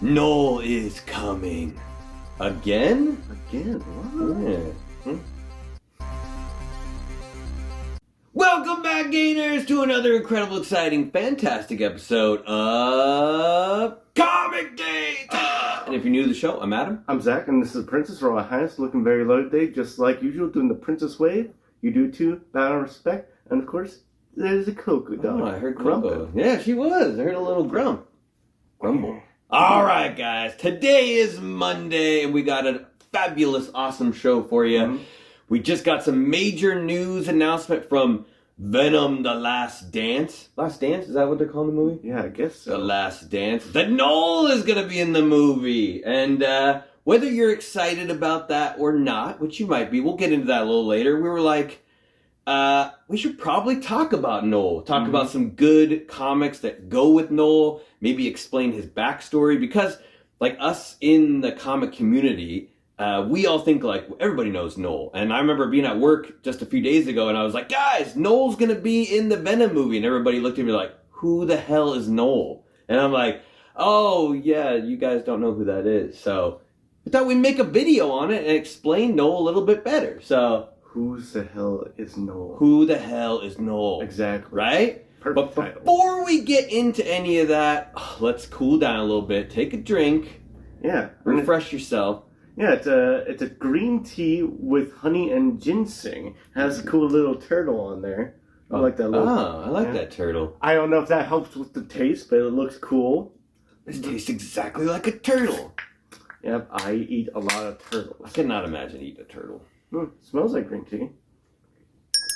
Knull is coming. Again? Again? What? Yeah. Welcome back, Gainers, to another incredible, exciting, fantastic episode of ComicGains! And if you're new to the show, I'm Adam. I'm Zach, and this is Princess Royal Highness, looking very low today, just like usual, doing the Princess Wave. You do too, bow and respect, and of course, there's a Coco dog. Oh, I heard Coco. Yeah, she was. I heard a little grumble. All right, guys. Today is Monday, and we got a fabulous, awesome show for you. Mm-hmm. We just got some major news announcement from Venom: The Last Dance. Last Dance? Is that what they're calling the movie? Yeah, I guess so. The Last Dance. That Knull is going to be in the movie. And whether you're excited about that or not, which you might be, we'll get into that a little later. We were like, we should probably talk about Knull. Talk about some good comics that go with Knull. Maybe explain his backstory. Because, like us in the comic community, we all think like everybody knows Knull. And I remember being at work just a few days ago and I was like, guys, Knull's going to be in the Venom movie. And everybody looked at me like, who the hell is Knull? And I'm like, oh, yeah, you guys don't know who that is. So I thought we'd make a video on it and explain Knull a little bit better. So who the hell is Knull? Who the hell is Knull? Exactly. Right? Perfect but before we get into any of that, let's cool down a little bit. Take a drink. Yeah. Refresh yourself. Yeah, it's a green tea with honey and ginseng. It has a cool little turtle on there. I like that little. Oh, I like that turtle. I don't know if that helps with the taste, but it looks cool. This tastes exactly like a turtle. Yep, I eat a lot of turtles. I cannot imagine eating a turtle. Smells like green tea.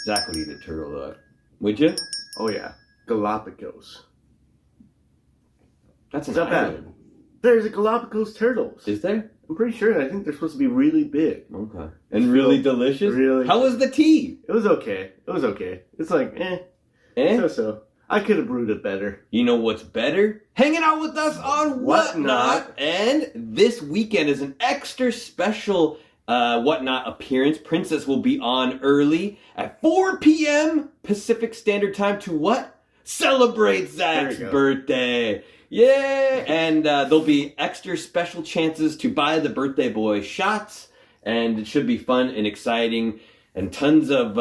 Zach would eat a turtle, though. Would you? Oh, yeah. Galapagos. That's not bad. There's a Galapagos turtles. Is there? I'm pretty sure. I think they're supposed to be really big. Okay. And really delicious? Really. How was the tea? It was okay. It's like, So. I could have brewed it better. You know what's better? Hanging out with us on Whatnot. And this weekend is an extra special Whatnot appearance. Princess will be on early at 4 p.m. Pacific Standard Time to what? Celebrate Zach's birthday. Yeah, and there'll be extra special chances to buy the birthday boy shots, and it should be fun and exciting, and tons of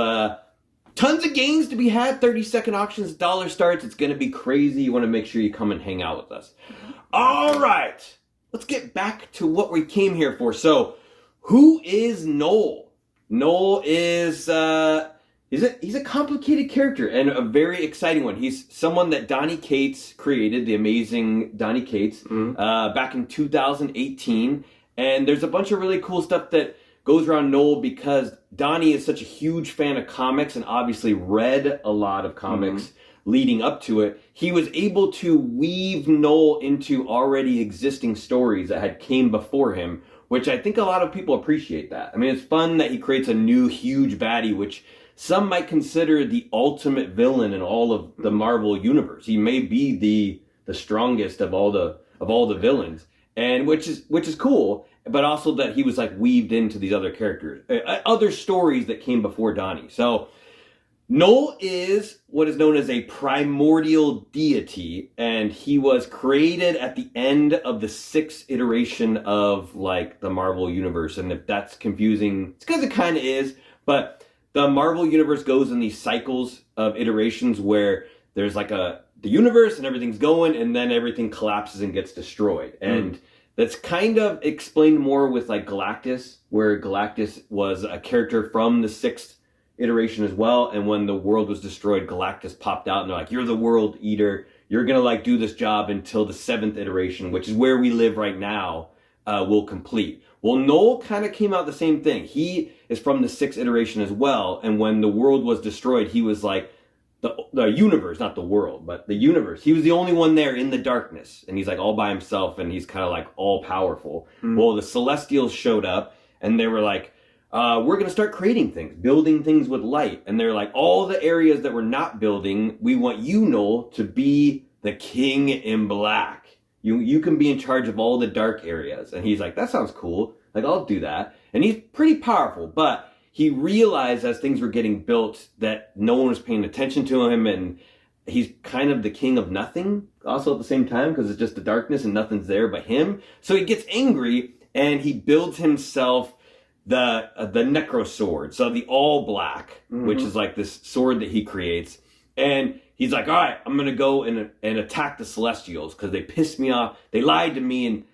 gains to be had. 30-second auctions, dollar starts. It's gonna be crazy. You want to make sure you come and hang out with us. All right, let's get back to what we came here for. So, who is Knull? Knull is he's a complicated character and a very exciting one. He's someone that Donny Cates created, the amazing Donny Cates, back in 2018. And there's a bunch of really cool stuff that goes around Knull because Donny is such a huge fan of comics and obviously read a lot of comics leading up to it. He was able to weave Knull into already existing stories that had came before him, which I think a lot of people appreciate that. I mean, it's fun that he creates a new huge baddie, which some might consider the ultimate villain in all of the Marvel universe. He may be the strongest of all the villains, and which is cool. But also that he was like weaved into these other characters, other stories that came before Donny. So Knull is what is known as a primordial deity, and he was created at the end of the 6th iteration of like the Marvel universe. And if that's confusing, it's because it kind of is, but the Marvel universe goes in these cycles of iterations where there's like the universe and everything's going, and then everything collapses and gets destroyed. And that's kind of explained more with like Galactus, where Galactus was a character from the 6th iteration as well. And when the world was destroyed, Galactus popped out and they're like, you're the world eater. You're going to like do this job until the 7th iteration, which is where we live right now, will complete. Well, Knull kind of came out the same thing. He is from the 6th iteration as well. And when the world was destroyed, he was like the universe, not the world, but the universe. He was the only one there in the darkness. And he's like all by himself and he's kind of like all powerful. Well, the Celestials showed up and they were like, we're going to start creating things, building things with light. And they're like, all the areas that we're not building, we want you, Knull, to be the king in black. You can be in charge of all the dark areas. And he's like, that sounds cool. Like, I'll do that. And he's pretty powerful, but he realized as things were getting built that no one was paying attention to him, and he's kind of the king of nothing. also at the same time because it's just the darkness and nothing's there but him. So he gets angry and he builds himself the Necro Sword, so the all black, which is like this sword that he creates. And he's like, all right, I'm going to go and attack the Celestials because they pissed me off. They lied to me and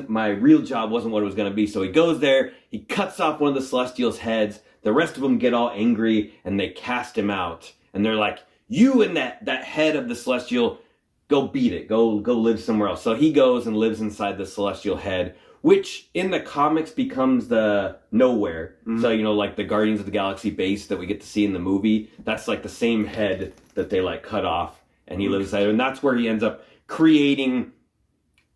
my real job wasn't what it was going to be. So he goes there, he cuts off one of the Celestials' heads. The rest of them get all angry and they cast him out. And they're like, you and that head of the Celestial, go beat it. Go live somewhere else. So he goes and lives inside the Celestial head, which in the comics becomes the Nowhere. So, like the Guardians of the Galaxy base that we get to see in the movie, that's like the same head that they like cut off and he lives inside. And that's where he ends up creating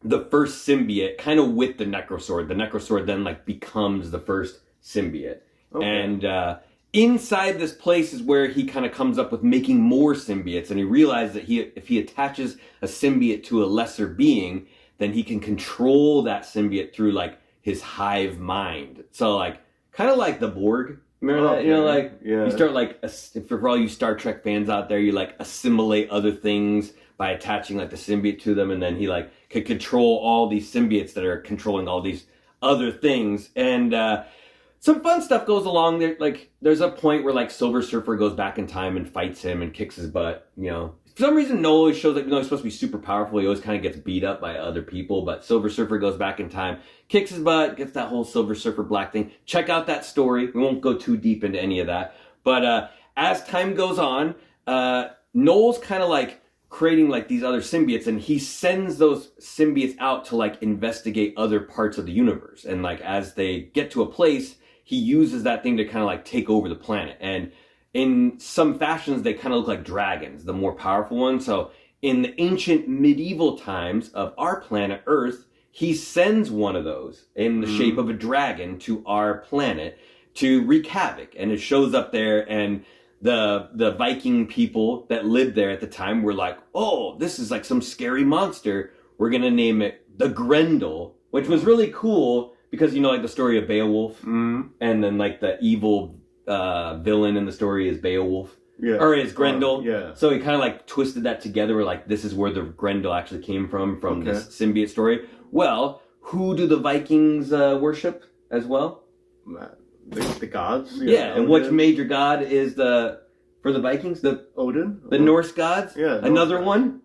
the first symbiote kind of with the Necro Sword. The Necro Sword then like becomes the first symbiote. Okay. And inside this place is where he kind of comes up with making more symbiotes. And he realizes that if he attaches a symbiote to a lesser being, then he can control that symbiote through like his hive mind. So like kind of like the Borg. Remember that? You start like for all you Star Trek fans out there, you like assimilate other things by attaching like the symbiote to them, and then he like could control all these symbiotes that are controlling all these other things. And some fun stuff goes along there. Like there's a point where like Silver Surfer goes back in time and fights him and kicks his butt. For some reason, Knull always shows up, he's supposed to be super powerful. He always kind of gets beat up by other people. But Silver Surfer goes back in time, kicks his butt, gets that whole Silver Surfer black thing. Check out that story. We won't go too deep into any of that. But as time goes on, Knull's kind of like creating like these other symbiotes. And he sends those symbiotes out to like investigate other parts of the universe. And like as they get to a place, he uses that thing to kind of like take over the planet. And in some fashions, they kind of look like dragons, the more powerful ones. So in the ancient medieval times of our planet Earth, he sends one of those in the shape of a dragon to our planet to wreak havoc. And it shows up there, and the Viking people that lived there at the time were like, oh, this is like some scary monster. We're going to name it the Grendel, which was really cool because, like the story of Beowulf, and then like the evil villain in the story is Beowulf, or is Grendel. So he kind of like twisted that together. Where like this is where the Grendel actually came from this symbiote story. Well, who do the Vikings worship as well? The gods. And which major god is for the Vikings? The Odin. The Norse gods. Another one.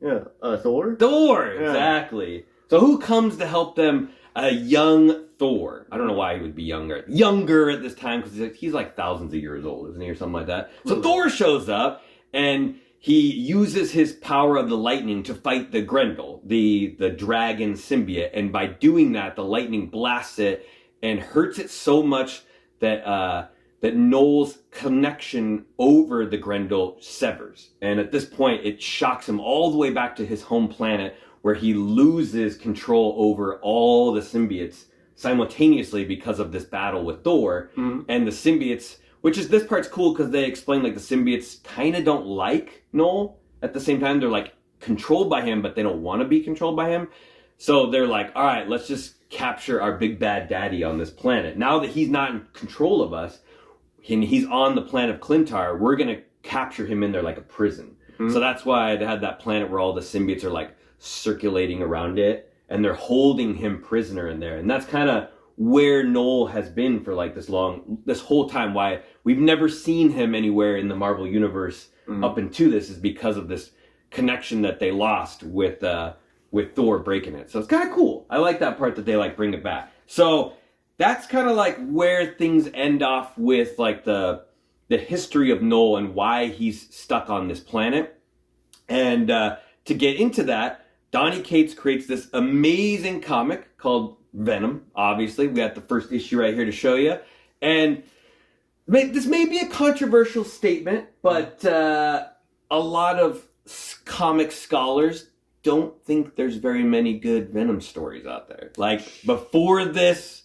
Thor. Thor. Exactly. So who comes to help them? A young Thor. I don't know why he would be younger at this time, because he's like thousands of years old, isn't he, or something like that. So Thor shows up and he uses his power of the lightning to fight the Grendel, the dragon symbiote, and by doing that, the lightning blasts it and hurts it so much that Knull's connection over the Grendel severs. And at this point, it shocks him all the way back to his home planet, where he loses control over all the symbiotes simultaneously because of this battle with Thor. And the symbiotes, this part's cool because they explain like the symbiotes kind of don't like Knull. At the same time, they're like controlled by him, but they don't want to be controlled by him. So they're like, all right, let's just capture our big bad daddy on this planet. Now that he's not in control of us, and he's on the planet of Clintar, we're going to capture him in there like a prison. So that's why they had that planet where all the symbiotes are like circulating around it, and they're holding him prisoner in there. And that's kind of where Knull has been for like this whole time. Why we've never seen him anywhere in the Marvel universe up into this is because of this connection that they lost with Thor breaking it. So it's kind of cool. I like that part that they like bring it back. So that's kind of like where things end off with like the history of Knull and why he's stuck on this planet. And to get into that, Donny Cates creates this amazing comic called Venom. Obviously, we got the first issue right here to show you. And this may be a controversial statement, but a lot of comic scholars don't think there's very many good Venom stories out there. Like, before this,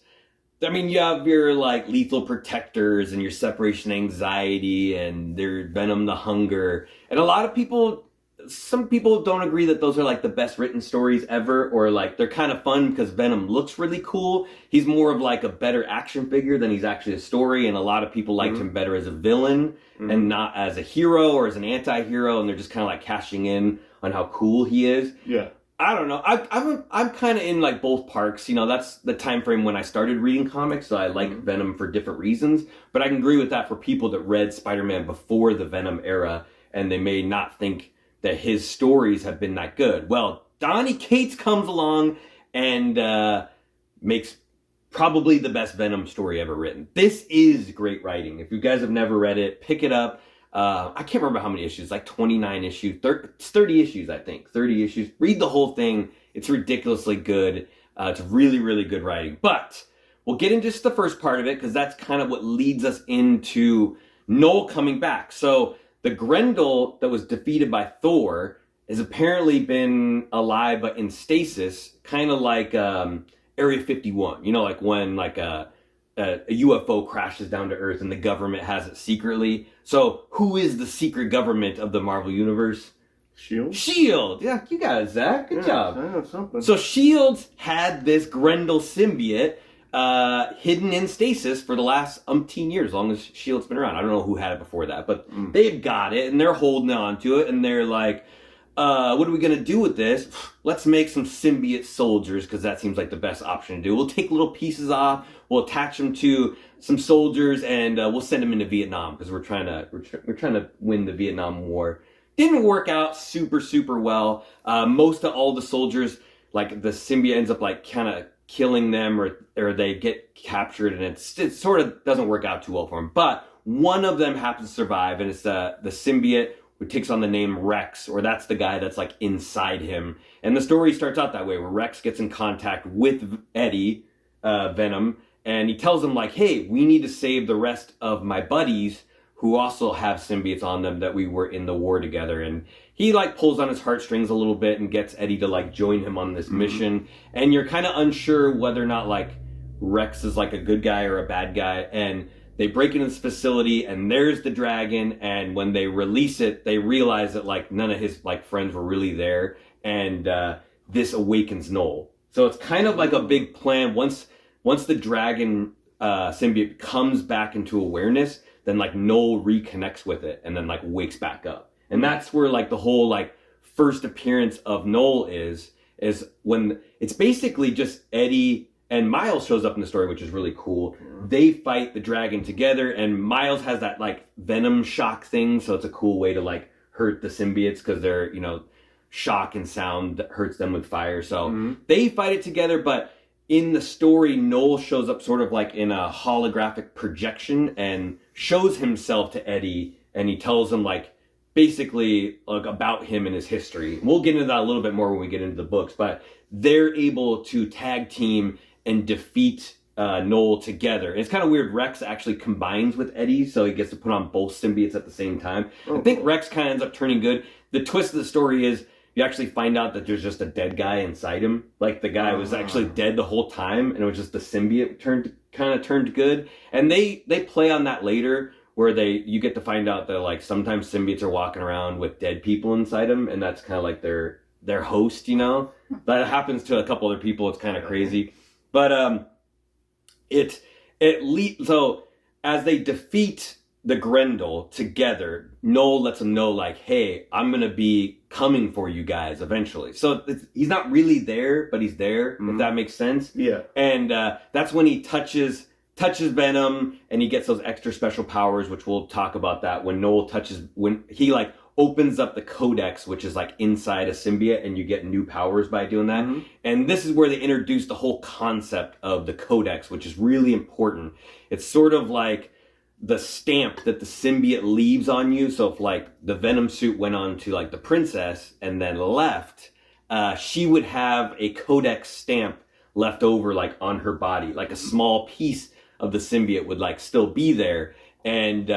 I mean, you have your, like, Lethal Protectors and your Separation Anxiety and their Venom the Hunger. And a lot of people... Some people don't agree that those are like the best written stories ever, or like they're kind of fun because Venom looks really cool. He's more of like a better action figure than he's actually a story, and a lot of people liked him better as a villain and not as a hero or as an anti-hero, and they're just kind of like cashing in on how cool he is. Yeah. I don't know. I'm kind of in like both parks. You know, that's the time frame when I started reading comics. So I like Venom for different reasons. But I can agree with that for people that read Spider-Man before the Venom era, and they may not think that his stories have been that good. Well, Donny Cates comes along and makes probably the best Venom story ever written. This is great writing. If you guys have never read it, pick it up. I can't remember how many issues, like 29 issues, 30 issues, I think, 30 issues. Read the whole thing. It's ridiculously good. It's really, really good writing. But we'll get into just the first part of it because that's kind of what leads us into Knull coming back. So the Grendel that was defeated by Thor has apparently been alive but in stasis, kind of like Area 51. You know, like when like a UFO crashes down to Earth and the government has it secretly. So who is the secret government of the Marvel Universe? Shield? Shield! Yeah, you got it, Zach. Good job. I know something. So Shield had this Grendel symbiote hidden in stasis for the last umpteen years, as long as Shield's been around. I don't know who had it before that, but they've got it and they're holding on to it and they're like, what are we going to do with this? Let's make some symbiote soldiers because that seems like the best option to do. We'll take little pieces off, we'll attach them to some soldiers, and we'll send them into Vietnam because we're trying to win the Vietnam War. Didn't work out super well. Most of all the soldiers, like the symbiote ends up like kind of killing them or they get captured, and it sort of doesn't work out too well for them. But one of them happens to survive, and it's the symbiote who takes on the name Rex, or that's the guy that's like inside him. And the story starts out that way, where Rex gets in contact with Eddie, Venom, and he tells him like, hey, we need to save the rest of my buddies who also have symbiotes on them that we were in the war together. And he like pulls on his heartstrings a little bit and gets Eddie to like join him on this mission. And you're kind of unsure whether or not like Rex is like a good guy or a bad guy. And they break into this facility and there's the dragon. And when they release it, they realize that like none of his like friends were really there. And this awakens Knull. So it's kind of like a big plan. Once the dragon symbiote comes back into awareness, then like Knull reconnects with it and then like wakes back up. And that's where like the whole like first appearance of Knull is when it's basically just Eddie and Miles shows up in the story, which is really cool. They fight the dragon together, and Miles has that like venom shock thing, so it's a cool way to like hurt the symbiotes because they're, you know, shock and sound that hurts them with fire. So they fight it together, but in the story, Knull shows up sort of like in a holographic projection and shows himself to Eddie, and he tells him like basically like about him and his history. We'll get into that a little bit more when we get into the books, but they're able to tag team and defeat Knull together. And it's kind of weird. Rex actually combines with Eddie, so he gets to put on both symbiotes at the same time. I think Rex kind of ends up turning good. The twist of the story is you actually find out that there's just a dead guy inside him. Like the guy was actually dead the whole time, and it was just the symbiote turned good. And they play on that later, where you get to find out that like sometimes symbiotes are walking around with dead people inside them, and that's kind of like their host, you know. That happens to a couple other people. It's kind of crazy, but so as they defeat the Grendel together, Knull lets him know like, hey, I'm going to be coming for you guys eventually. So he's not really there, but he's there, if that makes sense. Yeah. And that's when he touches Venom, and he gets those extra special powers, which we'll talk about that when he like opens up the Codex, which is like inside a symbiote, and you get new powers by doing that. And this is where they introduce the whole concept of the Codex, which is really important. It's sort of like the stamp that the symbiote leaves on you. So if like the Venom suit went on to like the princess and then left, she would have a Codex stamp left over like on her body, like a small piece of the symbiote would like still be there. And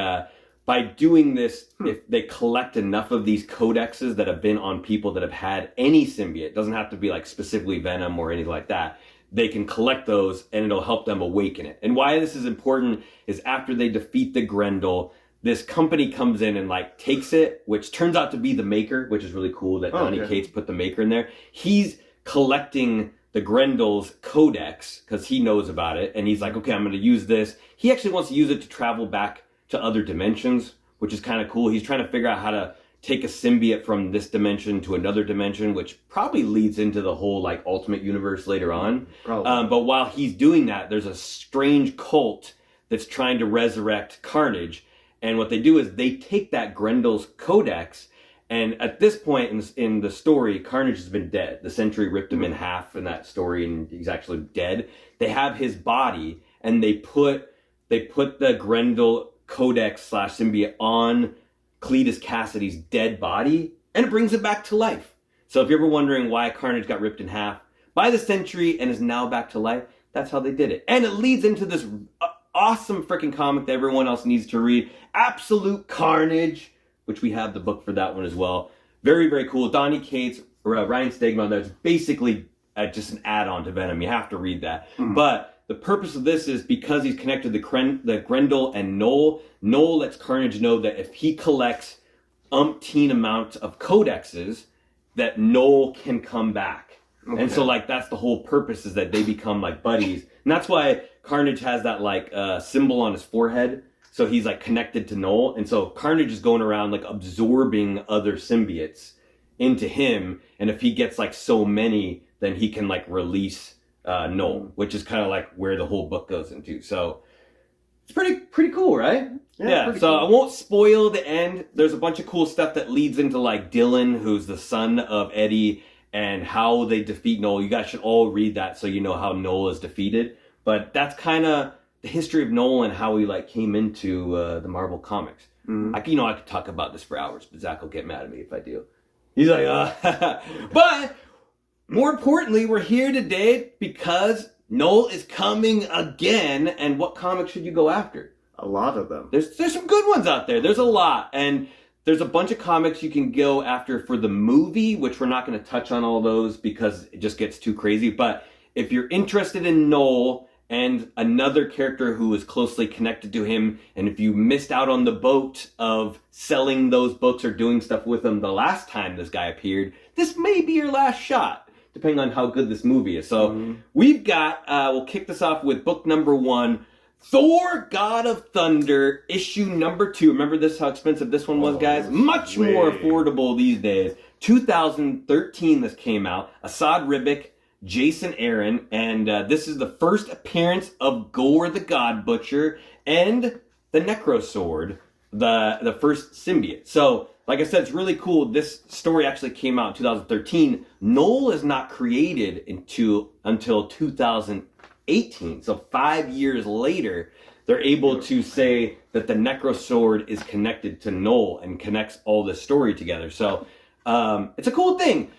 by doing this, if they collect enough of these codexes that have been on people that have had any symbiote, it doesn't have to be like specifically Venom or anything like that, they can collect those and it'll help them awaken it. And why this is important is after they defeat the Grendel, this company comes in and like takes it, which turns out to be the Maker, which is really cool that Donny Cates put the Maker in there. He's collecting the Grendel's Codex because he knows about it, and he's like, okay, I'm going to use this. He actually wants to use it to travel back to other dimensions, which is kind of cool. He's trying to figure out how to take a symbiote from this dimension to another dimension, which probably leads into the whole like Ultimate Universe later on. But while he's doing that, there's a strange cult that's trying to resurrect Carnage. And what they do is they take that Grendel's Codex, and at this point in the story, Carnage has been dead. The Sentry ripped him in half in that story, and he's actually dead. They have his body, and they put the Grendel Codex / symbiote on Cletus Cassidy's dead body, and it brings it back to life. So if you're ever wondering why Carnage got ripped in half by the Sentry and is now back to life, that's how they did it. And it leads into this awesome freaking comic that everyone else needs to read, Absolute Carnage, which we have the book for that one as well. Very, very cool. Donny Cates, Ryan Stegman, that's basically just an add-on to Venom. You have to read that. But the purpose of this is because he's connected to the Grendel and Knull. Knull lets Carnage know that if he collects umpteen amounts of codexes, that Knull can come back. Okay. And so like that's the whole purpose, is that they become like buddies. And that's why Carnage has that like symbol on his forehead. So he's like connected to Knull. And so Carnage is going around like absorbing other symbiotes into him. And if he gets like so many, then he can like release Knull, which is kind of like where the whole book goes into. So it's pretty cool, right? Yeah. So cool. I won't spoil the end. There's a bunch of cool stuff that leads into like Dylan, who's the son of Eddie, and how they defeat Knull. You guys should all read that so you know how Knull is defeated. But that's kind of the history of Knull and how he like came into the Marvel Comics. I could talk about this for hours, but Zach will get mad at me if I do. He's like, but more importantly, we're here today because Knull is coming again. And what comics should you go after? A lot of them. There's some good ones out there. There's a lot. And there's a bunch of comics you can go after for the movie, which we're not going to touch on all those because it just gets too crazy. But if you're interested in Knull and another character who is closely connected to him, and if you missed out on the boat of selling those books or doing stuff with them the last time this guy appeared, this may be your last shot, depending on how good this movie is. So we've got, we'll kick this off with book number 1, Thor, God of Thunder, issue number 2. Remember this, how expensive this one was, guys? Much more affordable these days. 2013 this came out. Asad Ribic, Jason Aaron, and this is the first appearance of Gore the God Butcher and the Necro Sword, the first symbiote. So, like I said, it's really cool. This story actually came out in 2013. Knull is not created until 2018. So 5 years later, they're able to say that the Necro Sword is connected to Knull and connects all this story together. So it's a cool thing.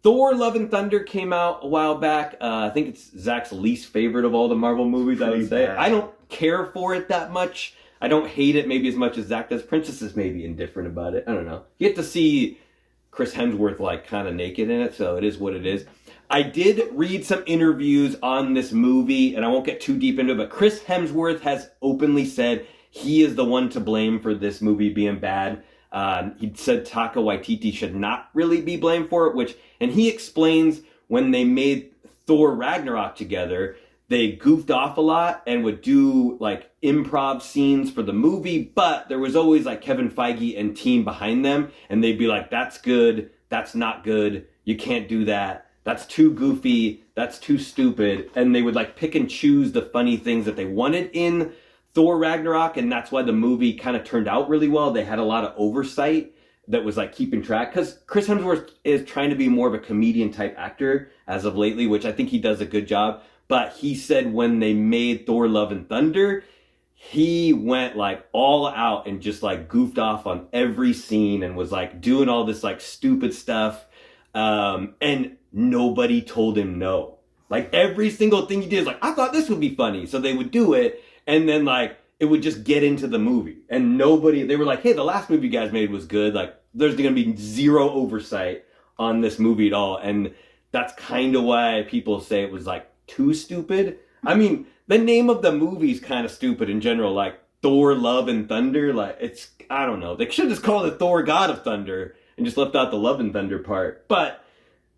Thor, Love and Thunder came out a while back. I think it's Zach's least favorite of all the Marvel movies, I would say. I don't care for it that much. I don't hate it maybe as much as Zach does. Princess is maybe indifferent about it. I don't know. You get to see Chris Hemsworth like kind of naked in it, so it is what it is. I did read some interviews on this movie, and I won't get too deep into it, but Chris Hemsworth has openly said he is the one to blame for this movie being bad. He said Taika Waititi should not really be blamed for it, and he explains when they made Thor Ragnarok together, they goofed off a lot and would do like improv scenes for the movie, but there was always like Kevin Feige and team behind them, and they'd be like, that's good, that's not good, you can't do that, that's too goofy, that's too stupid, and they would like pick and choose the funny things that they wanted in Thor Ragnarok, and that's why the movie kind of turned out really well. They had a lot of oversight that was like keeping track, because Chris Hemsworth is trying to be more of a comedian type actor as of lately, which I think he does a good job. But he said when they made Thor Love and Thunder, he went like all out and just like goofed off on every scene and was like doing all this like stupid stuff, and nobody told him no. Like every single thing he did is like, I thought this would be funny, so they would do it. And then, like, it would just get into the movie. And they were like, hey, the last movie you guys made was good. Like, there's going to be zero oversight on this movie at all. And that's kind of why people say it was, like, too stupid. I mean, the name of the movie's kind of stupid in general. Like, Thor, Love, and Thunder. Like, it's, I don't know. They should just call it Thor, God of Thunder and just left out the Love and Thunder part. But,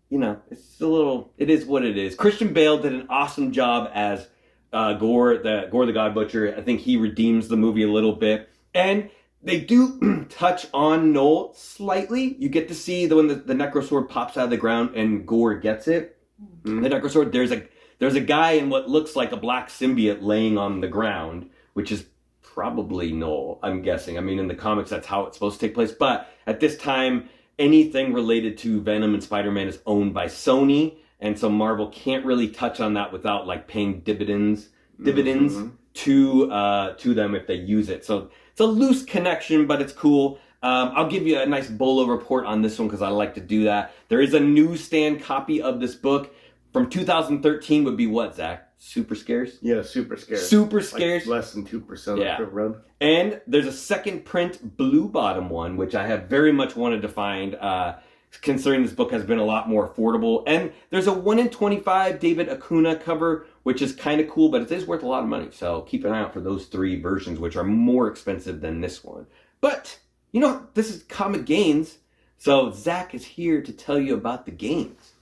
you know, it is what it is. Christian Bale did an awesome job as Gore the God Butcher. I think he redeems the movie a little bit. And They do touch on Knull slightly. You get to see when the Necrosword pops out of the ground and Gore gets it. Mm-hmm. The Necrosword, there's a guy in what looks like a black symbiote laying on the ground, which is probably Knull, I'm guessing. I mean, in the comics, that's how it's supposed to take place. But at this time, anything related to Venom and Spider-Man is owned by Sony, and so Marvel can't really touch on that without like paying dividends mm-hmm. to them if they use it. So it's a loose connection, but it's cool. I'll give you a nice bolo report on this one because I like to do that. There is a newsstand copy of this book from 2013. Would be what, Zach? Super scarce? Yeah, super scarce. Super scarce. Like less than 2% of the run. And there's a second print blue bottom one, which I have very much wanted to find, considering this book has been a lot more affordable. And there's a 1 in 25 David Acuna cover, which is kind of cool, but it is worth a lot of money. So keep an eye out for those 3 versions, which are more expensive than this one. But, you know, this is ComicGains, so Zach is here to tell you about the gains.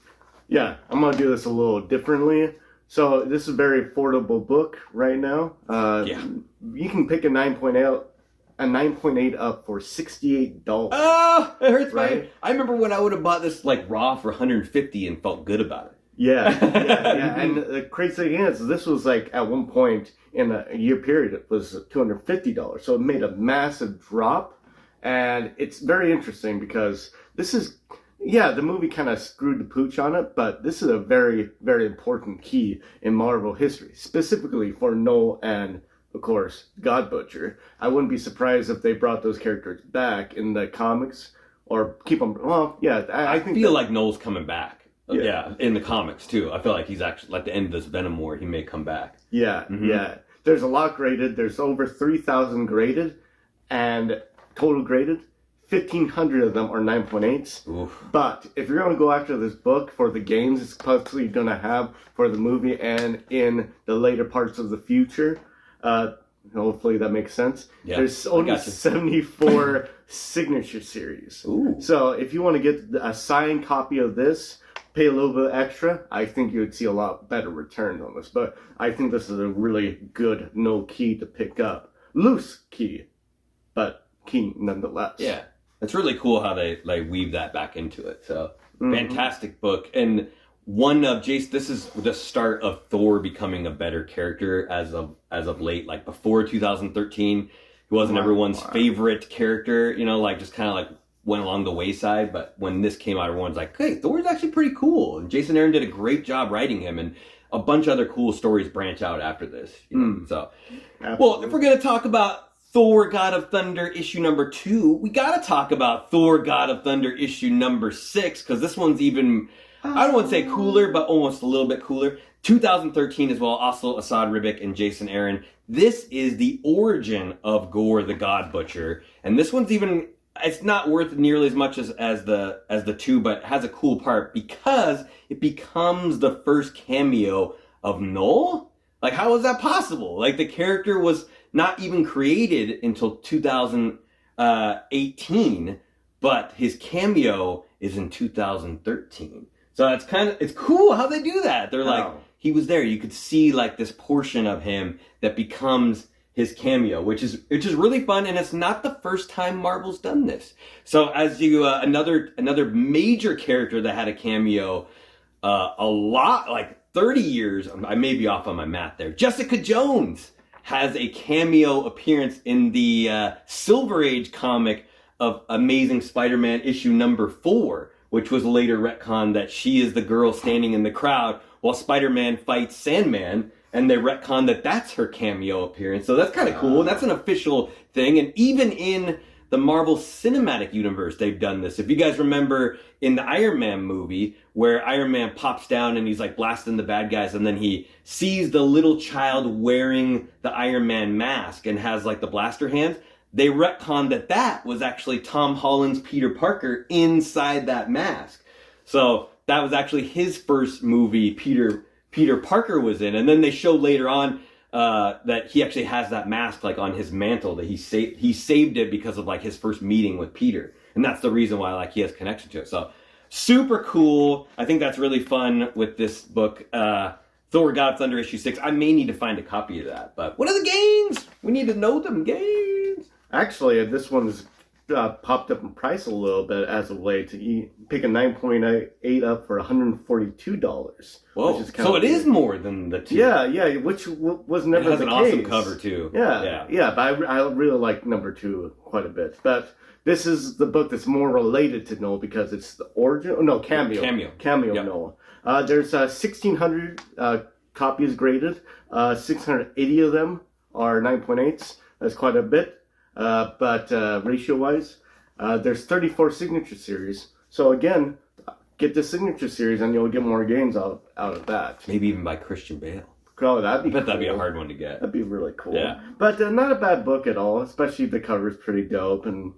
Yeah, I'm going to do this a little differently. So this is a very affordable book right now. You can pick a 9.8 up for $68. Oh, it hurts right? I remember when I would have bought this like raw for $150 and felt good about it. Yeah. And the crazy thing is, this was like at one point in a year period, it was $250. So it made a massive drop. And it's very interesting because this is, the movie kind of screwed the pooch on it, but this is a very, very important key in Marvel history, specifically for Knull and, of course, God Butcher. I wouldn't be surprised if they brought those characters back in the comics or keep them. Well, yeah, I feel like Knull's coming back. Yeah, in the comics too. I feel like he's actually like the end of this Venom war. He may come back. Yeah, yeah. There's a lot graded. There's over 3,000 graded, and total graded. 1,500 of them are 9.8s. Oof. But if you're going to go after this book for the games it's possibly going to have for the movie and in the later parts of the future, hopefully that makes sense. Yeah, there's only 74 signature series. Ooh. So if you want to get a signed copy of this, pay a little bit extra, I think you would see a lot better return on this. But I think this is a really good no key to pick up. Loose key, but key nonetheless. Yeah. It's really cool how they like weave that back into it. So fantastic book. And one of Jace, this is the start of Thor becoming a better character as of late. Like before 2013, he wasn't everyone's favorite character, you know, like just kind of like went along the wayside. But when this came out, everyone's like, hey, Thor's actually pretty cool. And Jason Aaron did a great job writing him, and a bunch of other cool stories branch out after this. You know? So, well, if we're going to talk about Thor God of Thunder issue number 2, we gotta talk about Thor God of Thunder issue number 6, because this one's even, I don't want to say cooler, but almost a little bit cooler. 2013 as well, also Asad Ribic and Jason Aaron. This is the origin of Gore the God Butcher, and this one's even, it's not worth nearly as much as the 2, but has a cool part because it becomes the first cameo of Knull. Like, how is that possible? Like, the character was not even created until 2018, but his cameo is in 2013. So it's cool how they do that. They're like, he was there. You could see like this portion of him that becomes his cameo, which is really fun. And it's not the first time Marvel's done this. So as you, another major character that had a cameo, a lot, like 30 years, I may be off on my math there. Jessica Jones has a cameo appearance in the Silver Age comic of Amazing Spider-Man issue number 4, which was later retconned that she is the girl standing in the crowd while Spider-Man fights Sandman, and they retconned that that's her cameo appearance. So that's kind of cool. That's an official thing. And even in the Marvel Cinematic Universe, they've done this. If you guys remember in the Iron Man movie, where Iron Man pops down and he's like blasting the bad guys, and then he sees the little child wearing the Iron Man mask and has like the blaster hands, they retconned that was actually Tom Holland's Peter Parker inside that mask. So that was actually his first movie Peter Parker was in. And then they show later on that he actually has that mask like on his mantle, that he saved it because of like his first meeting with Peter, and that's the reason why like he has connection to it. So super cool. I think that's really fun with this book, Thor God of Thunder issue 6. I may need to find a copy of that, but what are the gains? We need to know them gains. Actually, this one's popped up in price a little bit as of late. You pick a 9.8 up for $142. Whoa! So it is more than the two. Yeah, which was never the case. It has an awesome cover too. Yeah. But I really like number 2 quite a bit. But this is the book that's more related to Knull because it's the origin. No, cameo. Yep. Knull. There's 1,600 copies graded. 680 of them are 9.8s. That's quite a bit. But ratio-wise, there's 34 signature series. So again, get the signature series and you'll get more gains out of that. Maybe even by Christian Bale. Oh, that'd be cool. That'd be a hard one to get. That'd be really cool. Yeah. But not a bad book at all, especially the cover's pretty dope and,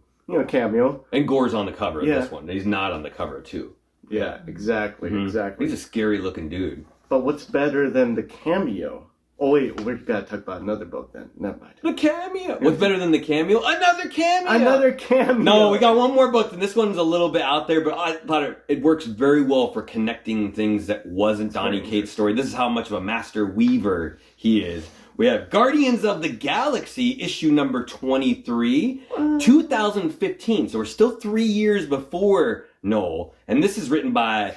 cameo. And Gore's on the cover of this one. He's not on the cover too. Yeah, exactly. He's a scary-looking dude. But what's better than the cameo? Oh, wait, we've got to talk about another book then. Never mind. The cameo. What's better than the cameo? Another cameo. Another cameo. No, we got one more book, and this one's a little bit out there, but I thought it works very well for connecting things that wasn't Donny Cates' story. This is how much of a master weaver he is. We have Guardians of the Galaxy, issue number 23, 2015. So we're still 3 years before Knull. And this is written by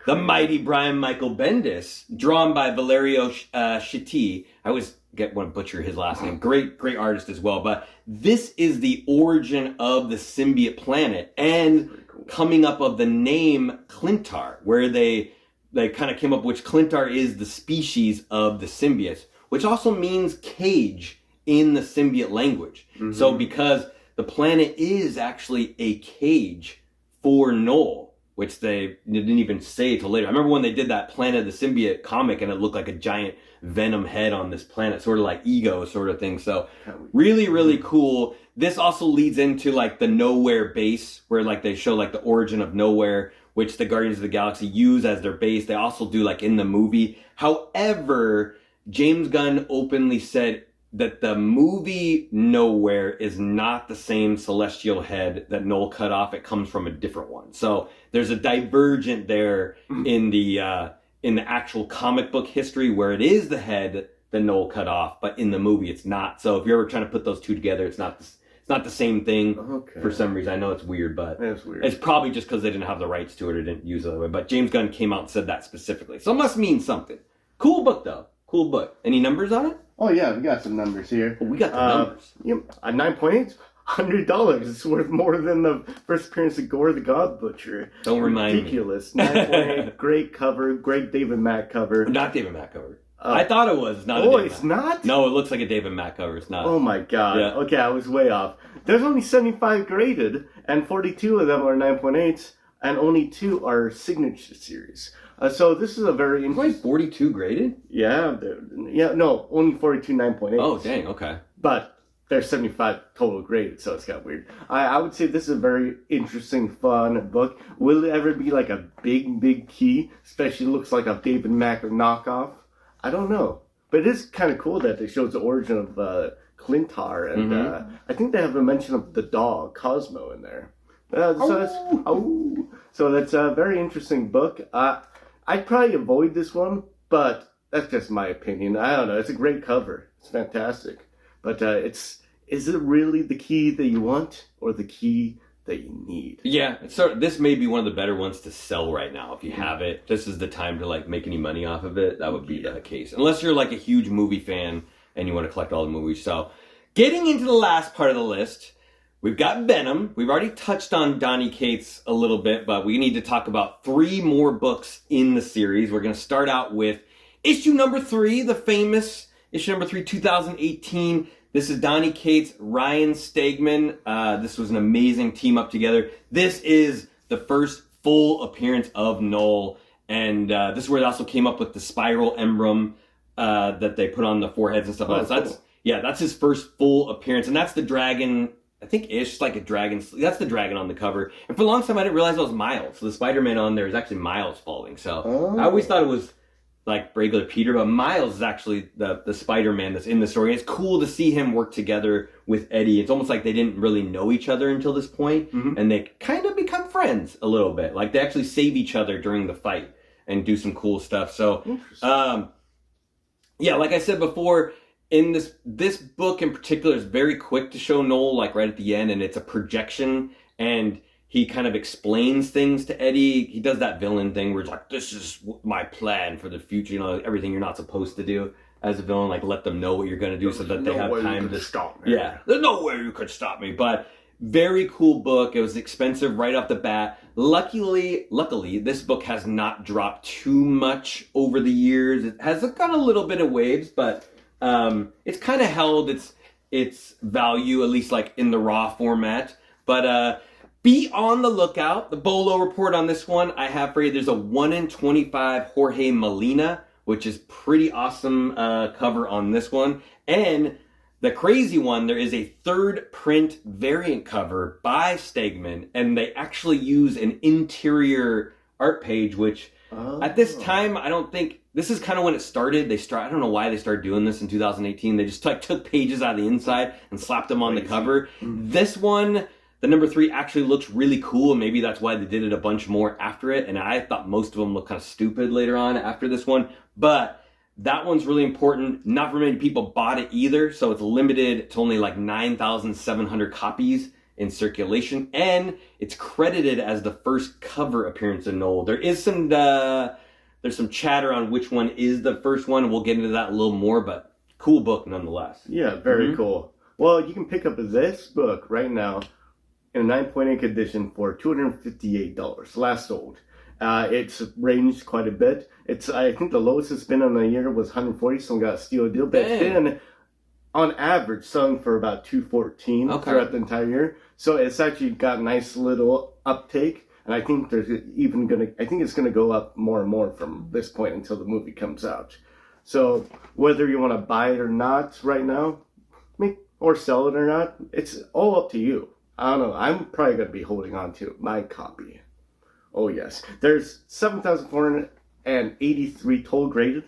the mighty Brian Michael Bendis, drawn by Valerio Schiti. I always want to butcher his last name. Great artist as well. But this is the origin of the symbiote planet and coming up of the name Clintar, where they kind of came up, which Clintar is the species of the symbiotes, which also means cage in the symbiote language. Mm-hmm. So because the planet is actually a cage for Knull, which they didn't even say till later. I remember when they did that Planet of the Symbiote comic and it looked like a giant Venom head on this planet, sort of like Ego sort of thing. So really, really cool. This also leads into like the Nowhere base, where like they show like the origin of Nowhere, which the Guardians of the Galaxy use as their base. They also do like in the movie. However, James Gunn openly said that the movie Nowhere is not the same celestial head that Knull cut off. It comes from a different one. So there's a divergent there in the actual comic book history where it is the head that Knull cut off, but in the movie it's not. So if you're ever trying to put those two together, it's not the same thing for some reason. I know it's weird, but it's probably just because they didn't have the rights to it or didn't use it that way. But James Gunn came out and said that specifically. So it must mean something. Cool book though. Cool book. Any numbers on it? Oh yeah, we got some numbers here. Oh, we got the numbers. Yep, 9.8, $100. It's worth more than the first appearance of Gore the God Butcher. Don't remind me. Ridiculous. 9.8, great cover, great David Mack cover. Not David Mack cover. I thought it was. Not it's not? No, it looks like a David Mack cover. It's not. Oh my god. Yeah. Okay, I was way off. There's only 75 graded, and 42 of them are 9.8s, and only 2 are signature series. So this is a very interesting... Only 42 graded? Yeah, no, only 42 9.8. Oh, dang, okay. But there's 75 total graded, so it's kind of weird. I would say this is a very interesting, fun book. Will it ever be like a big key? Especially looks like a David Mack knockoff. I don't know. But it is kind of cool that it shows the origin of Clintar, and I think they have a mention of the dog, Cosmo, in there. So that's a very interesting book. I'd probably avoid this one, but that's just my opinion. I don't know. It's a great cover. It's fantastic. But is it really the key that you want or the key that you need? Yeah. So this may be one of the better ones to sell right now. If you have it, this is the time to like make any money off of it. That would be the case. Unless you're like a huge movie fan and you want to collect all the movies. So getting into the last part of the list, we've got Venom. We've already touched on Donny Cates a little bit, but we need to talk about 3 more books in the series. We're going to start out with issue number 3, the famous issue number 3, 2018. This is Donny Cates, Ryan Stegman. This was an amazing team up together. This is the first full appearance of Knull, and this is where they also came up with the spiral emblem that they put on the foreheads and stuff like that. So that's his first full appearance, and that's the dragon. I think it's like a dragon. That's the dragon on the cover. And for a long time, I didn't realize it was Miles. So the Spider-Man on there is actually Miles falling. So I always thought it was like regular Peter, but Miles is actually the Spider-Man that's in the story. And it's cool to see him work together with Eddie. It's almost like they didn't really know each other until this point, and they kind of become friends a little bit. Like they actually save each other during the fight and do some cool stuff. So, like I said before, in this book in particular is very quick to show Knull, like right at the end, and it's a projection, and he kind of explains things to Eddie. He does that villain thing where he's like, this is my plan for the future, you know, everything you're not supposed to do as a villain, like let them know what you're going to do so that they have time to stop me. Yeah, there's no way you could stop me. But very cool book. It was expensive right off the bat. Luckily, this book has not dropped too much over the years. It has got a little bit of waves, but it's kind of held its value, at least like in the raw format. But be on the lookout. The Bolo report on this one I have for you. There's a 1 in 25 Jorge Molina, which is pretty awesome cover on this one. And the crazy one, there is a third print variant cover by Stegman, and they actually use an interior art page, which at this time, I don't think, this is kind of when it started. I don't know why they started doing this in 2018. They just took pages out of the inside and slapped them on the cover. This one, the number 3 actually looks really cool, and maybe that's why they did it a bunch more after it. And I thought most of them looked kind of stupid later on after this one. But that one's really important. Not very many people bought it either, so it's limited to only like 9,700 copies in circulation. And it's credited as the first cover appearance of Knull. There is there's some chatter on which one is the first one. We'll get into that a little more, but cool book nonetheless. Yeah, very cool. Well, you can pick up this book right now in a 9.8 edition for $258, last sold. It's ranged quite a bit. I think the lowest it's been on the year was 140, so we got a steal deal. But it's been, on average, selling for about $214 throughout the entire year. So it's actually got a nice little uptake. And I think it's gonna go up more and more from this point until the movie comes out. So whether you want to buy it or not right now, or sell it or not, it's all up to you. I don't know. I'm probably gonna be holding on to my copy. Oh yes, there's 7,483 total graded,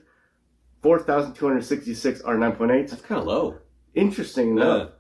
4,266 are 9.8. That's kind of low. Interesting enough,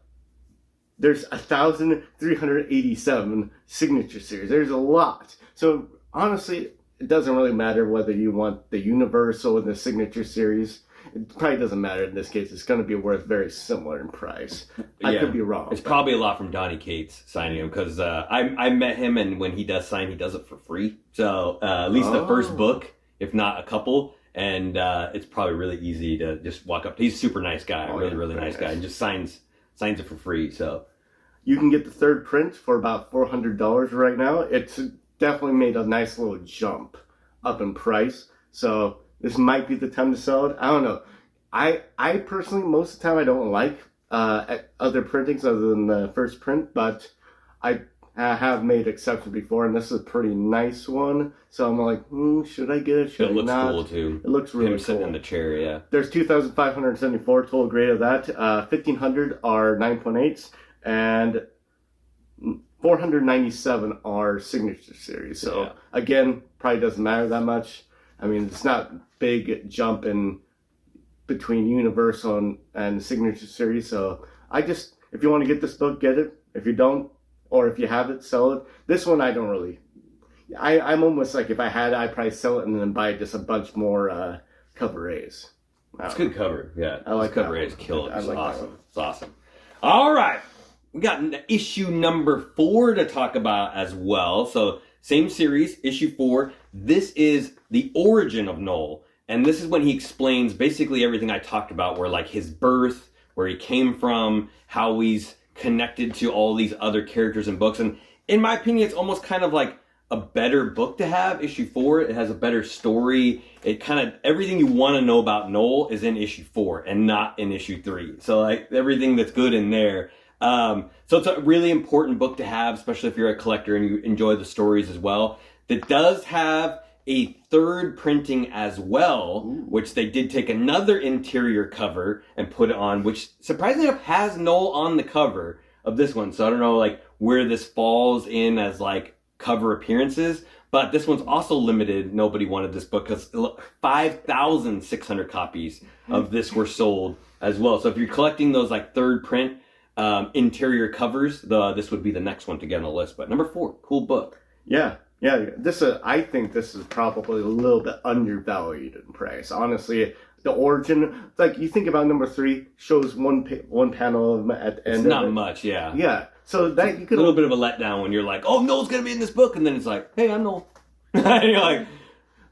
there's 1,387 signature series. There's a lot. So honestly, it doesn't really matter whether you want the universal and the signature series. It probably doesn't matter in this case. It's going to be worth very similar in price. I could be wrong. It's probably a lot from Donny Cates signing him, because I met him, and when he does sign, he does it for free. So at least the first book, if not a couple, and it's probably really easy to just walk up. He's a super nice guy, really nice guy, and just signs it for free. So you can get the third print for about $400 right now. It's definitely made a nice little jump up in price. So this might be the time to sell it. I don't know. I personally, most of the time, I don't like other printings other than the first print, but I have made exceptions before, and this is a pretty nice one. So I'm like, should I get it? Should I not? It looks cool too. It looks really cool. Him sitting in the chair, yeah. There's 2,574 total grade of that. 1,500 are 9.8s, and 497 are signature series. So again, probably doesn't matter that much. I mean, it's not big jump in between Universal and signature series. So if you want to get this book, get it. If you don't, or if you have it, sell it. This one, I don't really. I'm almost like, if I had it, I'd probably sell it and then buy just a bunch more cover A's. It's good cover, yeah. I like cover A's, kill it. It's like awesome. It's awesome. All right, we got issue number 4 to talk about as well. So same series, issue 4. This is the origin of Knull, and this is when he explains basically everything I talked about, where like his birth, where he came from, how he's connected to all these other characters and books. And in my opinion, it's almost kind of like a better book to have. Issue 4, it has a better story. It kind of, everything you want to know about Knull is in issue 4 and not in issue 3. So like everything that's good in there. So it's a really important book to have, especially if you're a collector and you enjoy the stories as well. That does have a third printing as well, which they did take another interior cover and put it on, which surprisingly enough has Knull on the cover of this one. So I don't know like where this falls in as like cover appearances, but this one's also limited. Nobody wanted this book because 5,600 copies of this were sold as well. So if you're collecting those like third print interior covers, this would be the next one to get on the list. But number 4, cool book. Yeah. I think this is probably a little bit undervalued in price. Honestly, the origin. Like, you think about number 3, shows one panel of him at the end. It's not much, yeah. Yeah. So that you could a little bit of a letdown when you're like, oh, Knull's gonna be in this book, and then it's like, hey, I'm Knull. And you're like,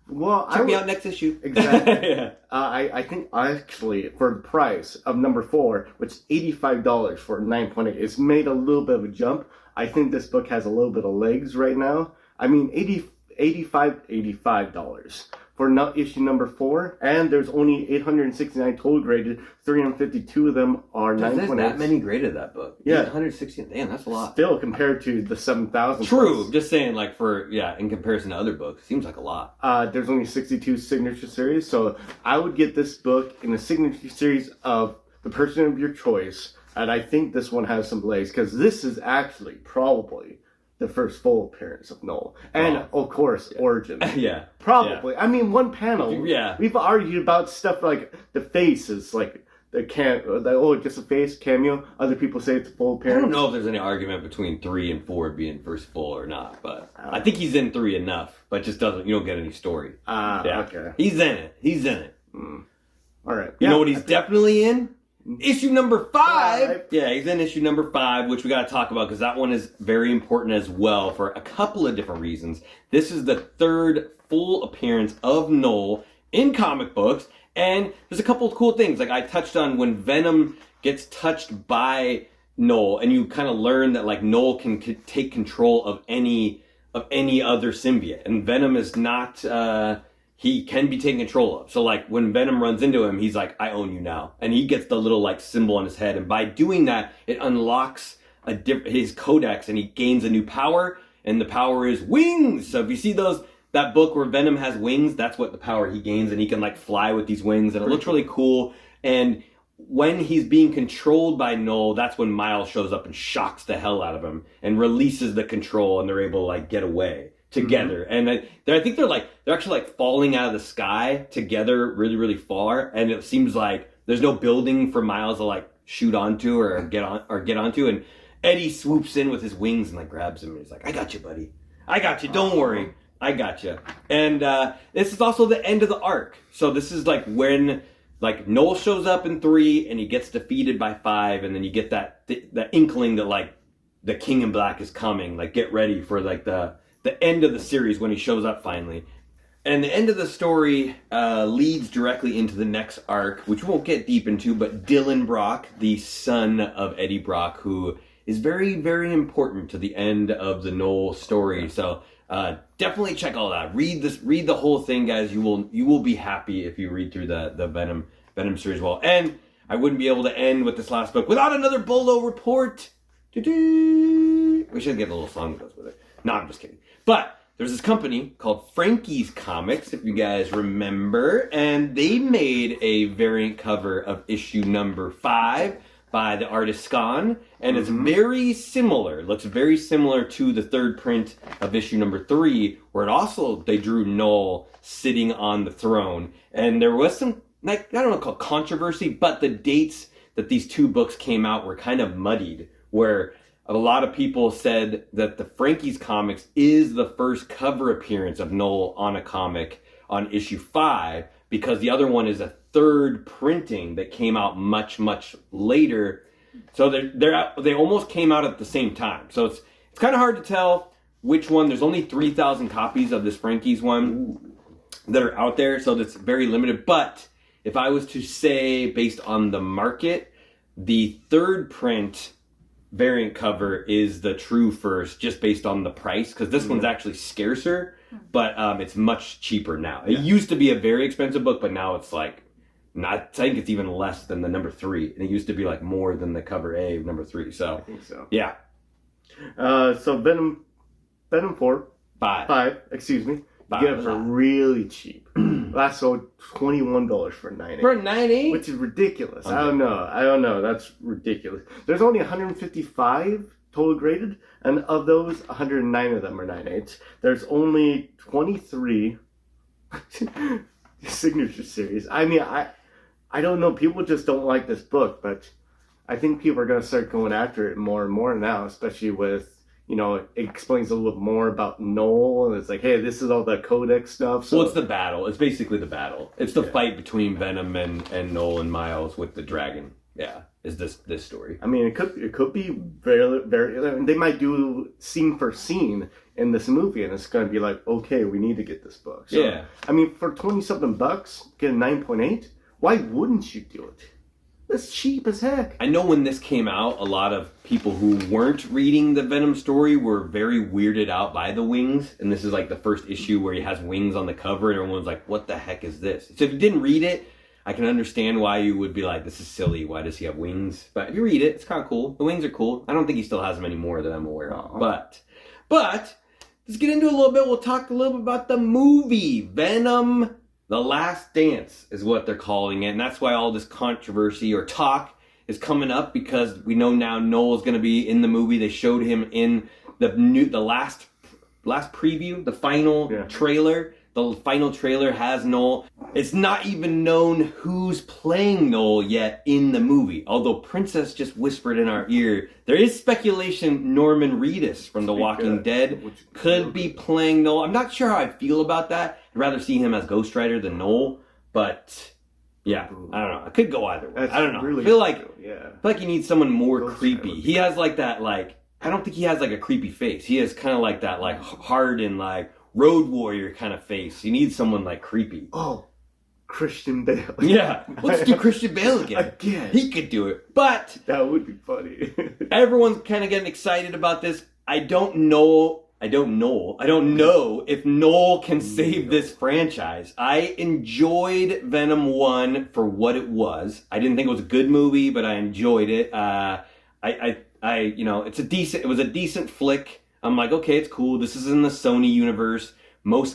well, check me out next issue. Exactly. Yeah. I think actually for the price of number 4, which is $85 for 9.8, it's made a little bit of a jump. I think this book has a little bit of legs right now. I mean, $85 for issue number 4, and there's only 869 total graded. 352 of them are 9.8. There's that many graded that book. Yeah, 160. Damn, that's a lot. Still, compared to the 7,000. True. Plus. Just saying, like in comparison to other books, seems like a lot. There's only 62 signature series, so I would get this book in the signature series of the person of your choice, and I think this one has some legs because this is actually probably the first full appearance of Knull. And, of course, Origin. Yeah. Probably. Yeah. I mean, one panel. Yeah. We've argued about stuff like the face is like just a face cameo. Other people say it's a full appearance. I don't know if there's any argument between 3 and 4 being first full or not, but I think he's in 3 enough, but just you don't get any story. Okay. He's in it. All right. You know what he's definitely in? Issue number 5. Yeah, he's in issue number 5, which we got to talk about because that one is very important as well for a couple of different reasons. This is the 3rd full appearance of Knull in comic books, and there's a couple of cool things. Like I touched on when Venom gets touched by Knull, and you kind of learn that like Knull can take control of any other symbiote, and Venom is not. He can be taken control of. So like when Venom runs into him, he's like, I own you now. And he gets the little like symbol on his head. And by doing that, it unlocks his Codex and he gains a new power. And the power is wings. So if you see that book where Venom has wings, that's what the power he gains. And he can like fly with these wings. And it looks really cool. And when he's being controlled by Knull, that's when Miles shows up and shocks the hell out of him and releases the control and they're able to like get away together. And I think they're actually like falling out of the sky together really, really far. And it seems like there's no building for Miles to like shoot onto or get onto. And Eddie swoops in with his wings and like grabs him and he's like, I got you, buddy. I got you. Don't worry. I got you. And this is also the end of the arc. So this is like when like Knull shows up in 3 and he gets defeated by 5. And then you get that inkling that like the King in Black is coming. Like get ready for like the end of the series when he shows up finally. And the end of the story leads directly into the next arc, which we won't get deep into, but Dylan Brock, the son of Eddie Brock, who is very, very important to the end of the Knull story. So definitely check all that. Read the whole thing, guys. You will be happy if you read through the Venom series well. And I wouldn't be able to end with this last book without another Bolo report. We should get a little song that goes with it. No, I'm just kidding. But there's this company called Frankie's Comics, if you guys remember, and they made a variant cover of issue number 5 by the artist Scon, and it's very similar. It looks very similar to the 3rd print of issue number 3, where they drew Knull sitting on the throne. And there was some, like, I don't know, called controversy, but the dates that these 2 books came out were kind of muddied, where a lot of people said that the Frankie's Comics is the first cover appearance of Knull on a comic on issue 5, because the other one is a 3rd printing that came out much, much later. So they almost came out at the same time. So it's kind of hard to tell which one. There's only 3,000 copies of this Frankie's one that are out there, so that's very limited. But if I was to say, based on the market, the 3rd print variant cover is the true first, just based on the price, because this one's actually scarcer, but it's much cheaper now. It used to be a very expensive book, but now it's like I think it's even less than the number 3, and it used to be like more than the cover A of number 3. So I think so. Yeah. So Venom 4, 5. Excuse me. You get it for really cheap. Last sold $21 for 9.8. For 9.8? Which is ridiculous. I don't know. That's ridiculous. There's only 155 total graded, and of those, 109 of them are 9.8s. There's only 23 signature series. I mean, I don't know. People just don't like this book, but I think people are going to start going after it more and more now, especially with it explains a little bit more about Knull, and it's like, hey, this is all the Codex stuff. So well, it's the battle. It's basically the battle. It's the fight between Venom and Knull and Miles with the dragon. Yeah, is this story? I mean, it could be very very. They might do scene for scene in this movie, and it's going to be like, okay, we need to get this book. So, yeah. I mean, for $20-something, get a 9.8. Why wouldn't you do it? That's cheap as heck. I know when this came out, a lot of people who weren't reading the Venom story were very weirded out by the wings. And this is like the first issue where he has wings on the cover and everyone's like, what the heck is this? So if you didn't read it, I can understand why you would be like, this is silly. Why does he have wings? But if you read it, it's kind of cool. The wings are cool. I don't think he still has them anymore that I'm aware of. But let's get into it a little bit. We'll talk a little bit about the movie. Venom The Last Dance is what they're calling it, and that's why all this controversy or talk is coming up, because we know now Knull is going to be in the movie. They showed him in the last preview, the final trailer. The final trailer has Knull. It's not even known who's playing Knull yet in the movie, although Princess just whispered in our ear. There is speculation Norman Reedus from The Walking Dead could be playing Knull. I'm not sure how I feel about that. I'd rather see him as Ghost Rider than Knull, but yeah, I don't know. I could go either way. I don't know. Really I feel like you need someone more Ghost creepy. Rider. He has like that, like, I don't think he has like a creepy face. He has kind of like that, like hard and like Road Warrior kind of face. You need someone like creepy. Oh, Christian Bale. Yeah, let's do Christian Bale again. He could do it, but that would be funny. Everyone's kind of getting excited about this. I don't know if Knull can save this franchise. I enjoyed Venom 1 for what it was. I didn't think it was a good movie, but I enjoyed it. It was a decent flick. I'm like, okay, it's cool. This is in the Sony universe.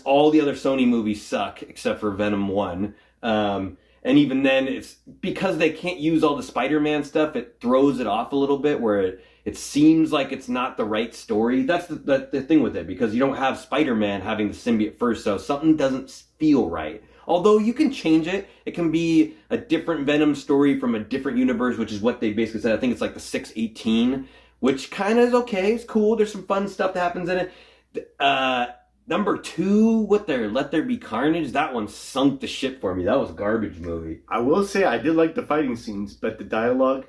All the other Sony movies suck except for Venom 1. And even then, it's because they can't use all the Spider-Man stuff, it throws it off a little bit where it seems like it's not the right story. That's the thing with it, because you don't have Spider-Man having the symbiote first, so something doesn't feel right. Although you can change it. It can be a different Venom story from a different universe, which is what they basically said. I think it's like the 618, which kind of is okay. It's cool. There's some fun stuff that happens in it. Number 2, Let There Be Carnage, that one sunk the ship for me. That was a garbage movie. I will say I did like the fighting scenes, but the dialogue,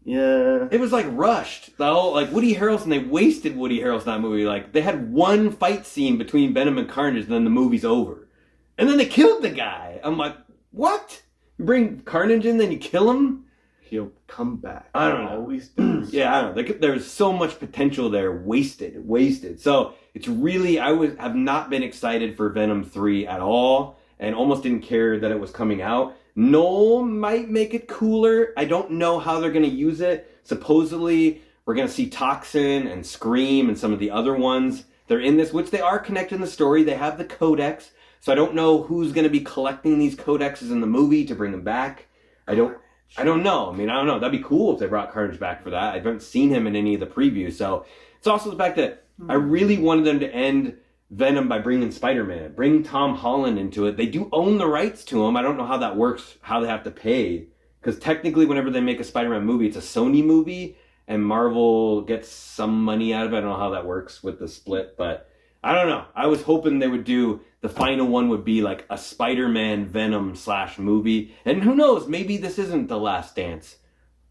yeah. It was like rushed. Like Woody Harrelson, they wasted Woody Harrelson in that movie. Like they had one fight scene between Venom and Carnage, and then the movie's over. And then they killed the guy. I'm like, what? You bring Carnage in, then you kill him? He'll come back. I don't know. Always does. Yeah, I don't know. There's so much potential there. Wasted. So it's really, have not been excited for Venom 3 at all, and almost didn't care that it was coming out. Knull might make it cooler. I don't know how they're going to use it. Supposedly, we're going to see Toxin and Scream and some of the other ones. They're in this, which they are connected in the story. They have the Codex. So I don't know who's going to be collecting these Codexes in the movie to bring them back. I don't know. I mean, I don't know. That'd be cool if they brought Carnage back for that. I haven't seen him in any of the previews. So it's also the fact that I really wanted them to end Venom by bringing Spider-Man. Bring Tom Holland into it. They do own the rights to him. I don't know how that works, how they have to pay. Because technically, whenever they make a Spider-Man movie, it's a Sony movie, and Marvel gets some money out of it. I don't know how that works with the split, but I don't know. I was hoping they would do, the final one would be like a Spider-Man Venom / movie. And who knows, maybe this isn't The Last Dance.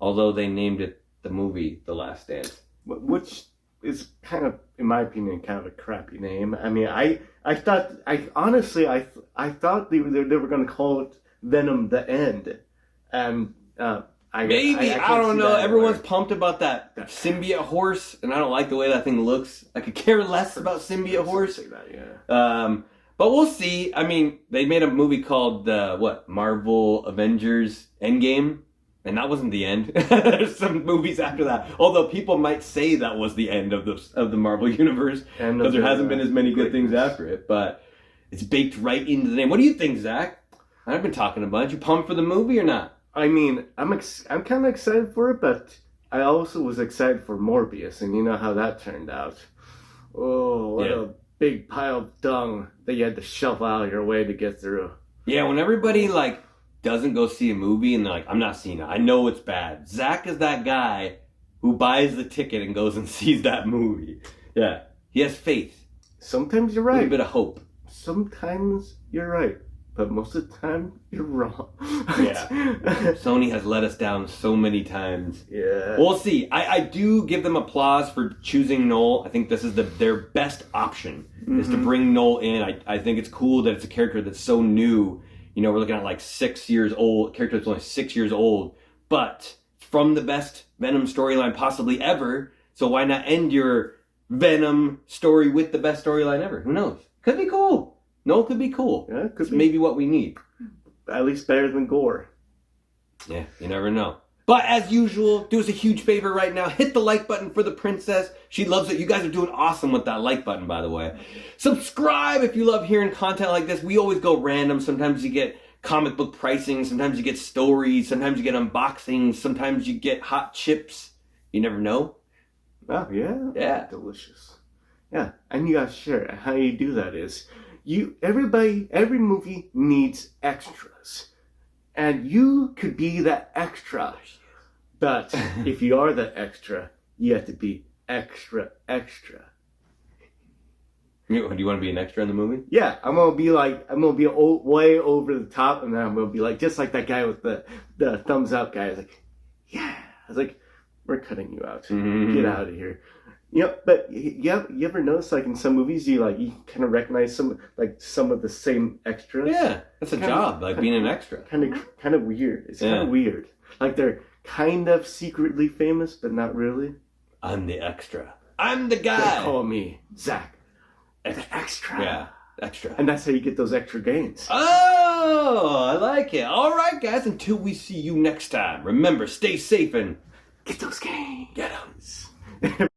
Although they named it the movie The Last Dance. Which is kind of, in my opinion, kind of a crappy name. I mean, I thought they were going to call it Venom the End. And I don't know. Everyone's pumped about that symbiote horse, and I don't like the way that thing looks. I could care less about symbiote horse. But we'll see. I mean, they made a movie called Marvel Avengers Endgame, and that wasn't the end. There's some movies after that. Although people might say that was the end of the Marvel universe, because there hasn't been as many good things after it. But it's baked right into the name. What do you think, Zach? I've been talking a bunch. You pumped for the movie or not? I mean, I'm kind of excited for it, but I also was excited for Morbius, and you know how that turned out. Oh, what a big pile of dung that you had to shovel out of your way to get through. Yeah, when everybody doesn't go see a movie and they're like, I'm not seeing it. I know it's bad. Zach is that guy who buys the ticket and goes and sees that movie. Yeah. He has faith. Sometimes you're A little right. bit of hope. Sometimes you're right. But most of the time, you're wrong. Yeah. Sony has let us down so many times. Yeah. We'll see. I do give them applause for choosing Knull. I think this is their best option, is to bring Knull in. I think it's cool that it's a character that's so new. You know, we're looking at like 6 years old. Character that's only 6 years old. But from the best Venom storyline possibly ever. So why not end your Venom story with the best storyline ever? Who knows? Could be cool. Knull could be cool. Yeah, it could it's be. Maybe what we need. At least better than Gore. Yeah, you never know. But as usual, do us a huge favor right now. Hit the like button for the princess. She loves it. You guys are doing awesome with that like button, by the way. Subscribe if you love hearing content like this. We always go random. Sometimes you get comic book pricing. Sometimes you get stories. Sometimes you get unboxings. Sometimes you get hot chips. You never know. Oh, yeah? Yeah. Delicious. Yeah, and you gotta share it. How you do that is, every movie needs extras. And you could be that extra. But if you are that extra, you have to be extra. Do you want to be an extra in the movie? Yeah, I'm gonna be way over the top, and then I'm gonna be like, just like that guy with the thumbs up guy. I was like, yeah. I was like, we're cutting you out. Mm-hmm. Get out of here. You know, but you ever notice, like, in some movies, you kind of recognize some of the same extras? Yeah, that's a job, like being an extra. Kind of weird. It's kind of weird. Like, they're kind of secretly famous, but not really. I'm the extra. I'm the guy. They call me Zach. The extra. Yeah, extra. And that's how you get those extra gains. Oh, I like it. All right, guys, until we see you next time, remember, stay safe and Get those gains. get 'em.